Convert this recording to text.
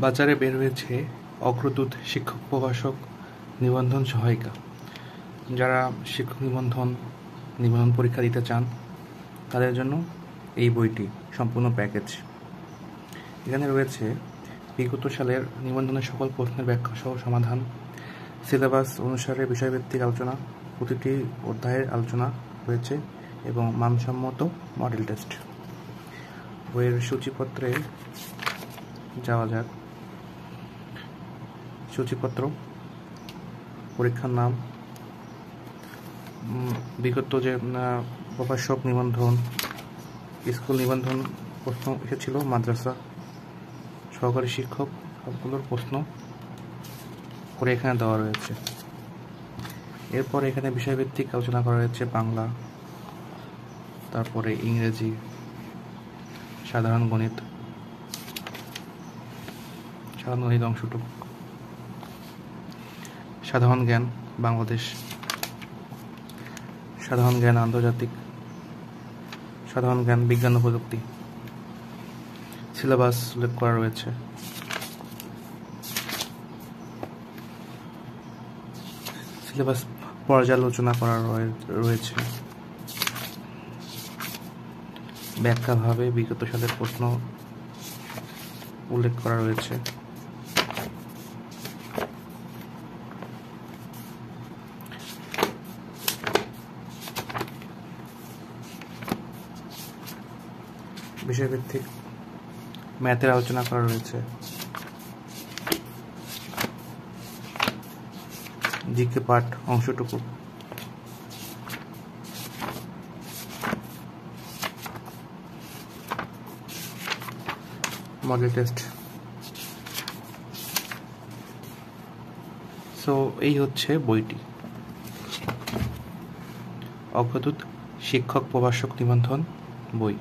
বাজারে বের হয়েছে অগ্রদূত শিক্ষক প্রভাষক নিবন্ধন সহায়িকা। যারা শিক্ষক নিবন্ধন পরীক্ষা দিতে চান তাদের জন্য এই বইটি সম্পূর্ণ প্যাকেজ। এখানে রয়েছে বিগত সালের নিবন্ধনের সকল প্রশ্নের ব্যাখ্যা সহ সমাধান, সিলেবাস অনুসারে বিষয়ভিত্তিক আলোচনা, প্রতিটি অধ্যায়ের আলোচনা রয়েছে এবং মানসম্মত মডেল টেস্ট। বইয়ের সূচিপত্রে যাওয়া যাক। সূচিপত্র, পরীক্ষার নাম, বিগত যে প্রভাষক নিবন্ধন, স্কুল নিবন্ধন প্রশ্ন এসেছিল, মাদ্রাসা, সহকারী শিক্ষক, সবগুলোর প্রশ্ন করে এখানে দেওয়া রয়েছে। এরপর এখানে বিষয়ভিত্তিক আলোচনা করা হয়েছে বাংলা, তারপরে ইংরেজি, সাধারণ গণিত অংশটুকু, সাধারণ জ্ঞান বাংলাদেশ, সাধারণ জ্ঞান আন্তর্জাতিক, সাধারণ জ্ঞান বিজ্ঞান ও প্রযুক্তি। সিলেবাস উল্লেখ করা রয়েছে। সিলেবাস পর্যালোচনা করা রয়েছে। ব্যাখ্যাভাবে বিগত সালের প্রশ্ন উল্লেখ করা রয়েছে। বিষয়ভিত্তিক ম্যাথের আলোচনা করা রয়েছে। জিকে পাঠ অংশটুকু, মডেল টেস্ট। এই হচ্ছে বইটি, অগ্রদূত শিক্ষক প্রভাষক নিবন্ধন বই।